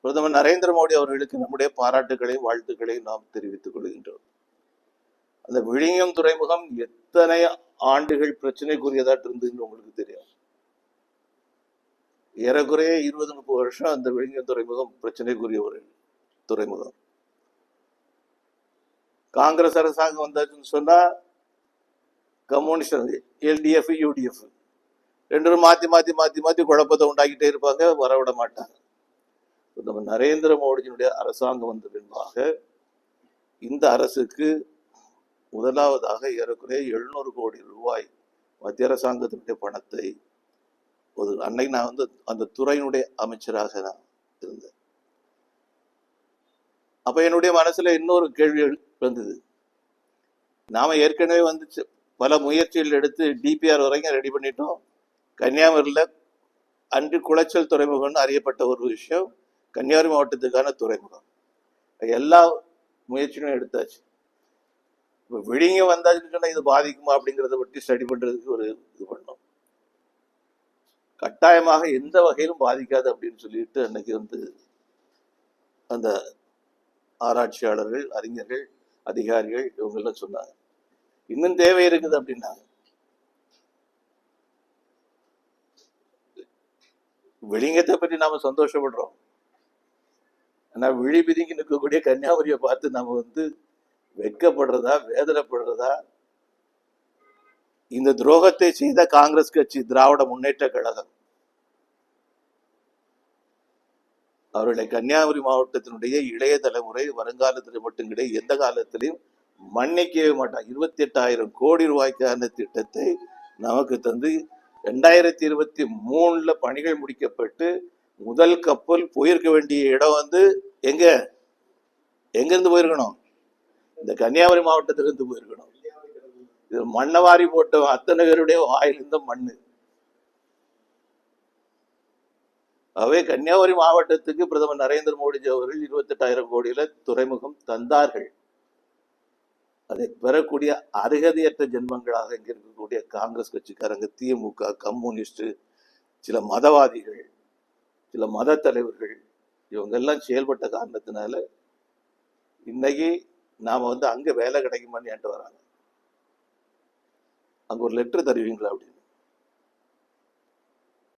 பிரதமர் நரேந்திர மோடி அவர்களுக்கு நம்முடைய பாராட்டுகளையும் வாழ்த்துக்களையும் நாம் தெரிவித்துக் கொள்கின்றோம். அந்த விழிஞம் துறைமுகம் எத்தனை ஆண்டுகள் பிரச்சனைக்குரியதாட்டு இருந்ததுன்னு உங்களுக்கு தெரியும். ஏறக்குறைய 20-30 வருஷம் அந்த விழிஞம் துறைமுகம் பிரச்சனைக்குரிய ஒரு துறைமுகம். காங்கிரஸ் அரசாங்கம் வந்தாச்சுன்னு சொன்னா கம்யூனிஸ்ட் எல்டிஎஃப் யூடிஎஃப் ரெண்டும் மாத்தி மாத்தி மாத்தி மாத்தி குழப்பத்தை உண்டாக்கிட்டே இருப்பாங்க, வரவிட மாட்டாங்க. நம்ம நரேந்திர மோடியினுடைய அரசாங்கம் வந்த பின்பாக இந்த அரசுக்கு முதலாவதாக ஏறக்குறைய 700 கோடி ரூபாய் மத்திய அரசாங்கத்தினுடைய பணத்தை அன்னைக்கு நான் அந்த துறையினுடைய அமைச்சராக நான் இருந்தேன். அப்ப என்னுடைய மனசுல இன்னொரு கேள்வி வந்தது. நாம ஏற்கனவே பல முயற்சிகள் எடுத்து டிபிஆர் வரைக்கும் ரெடி பண்ணிட்டோம். கன்னியாகுமரியில் அன்று குளச்சல் துறைமுகம்னு அறியப்பட்ட ஒரு விஷயம் கன்னியாகுமரி மாவட்டத்துக்கான துறைமுகம். எல்லா முயற்சியும் எடுத்தாச்சு. இப்போ விழிங்க வந்தாச்சுன்னு சொன்னா இது பாதிக்குமா அப்படிங்கிறத பற்றி ஸ்டடி பண்றதுக்கு ஒரு இது பண்ணோம். கட்டாயமாக எந்த வகையிலும் பாதிக்காது அப்படின்னு சொல்லிட்டு அன்னைக்கு அந்த ஆராய்ச்சியாளர்கள், அறிஞர்கள், அதிகாரிகள் இவங்கெல்லாம் சொன்னாங்க. இன்னும் தேவை இருக்குது அப்படின்னாங்க. விழிங்கத்தை பற்றி நாம சந்தோஷப்படுறோம். ஆனா விழி பிதிங்கி நிற்கக்கூடிய கன்னியாகுமரியை பார்த்து நாம வெட்கப்படுறதா, வேதனைப்படுறதா? இந்த துரோகத்தை செய்த காங்கிரஸ் கட்சி, திராவிட முன்னேற்ற கழகம், அவருடைய கன்னியாகுமரி மாவட்டத்தினுடைய இளைய தலைமுறை வருங்காலத்தில் மட்டும் கிடையாது, எந்த காலத்திலையும் மன்னிக்கவே மாட்டாங்க. 28,000 கோடி ரூபாய்க்கான திட்டத்தை நமக்கு தந்து 2023 பணிகள் முடிக்கப்பட்டு முதல் கப்பல் போயிருக்க வேண்டிய இடம் எங்கிருந்து போயிருக்கணும்? இந்த கன்னியாகுமரி மாவட்டத்திலிருந்து போயிருக்கணும். இது மண்ணவாரி போட்ட அத்தனை பேருடைய வாயிலிருந்த மண்ணு. அவை கன்னியாகுமரி மாவட்டத்துக்கு பிரதமர் நரேந்திர மோடிஜி அவர்கள் 28,000 கோடியில துறைமுகம் தந்தார்கள். அதை பெறக்கூடிய அருகதையற்ற ஜென்மங்களாக இங்க இருக்கக்கூடிய காங்கிரஸ் கட்சிக்காரங்க, திமுக, கம்யூனிஸ்ட், சில மதவாதிகள், சில மத தலைவர்கள், இவங்க எல்லாம் செயல்பட்ட காரணத்தினால இன்னைக்கு நாம அங்க வேலை கிடைக்குமான்னு என்கிட்ட வராங்க. அங்க ஒரு லெட்டர் தருவீங்களா அப்படின்னு.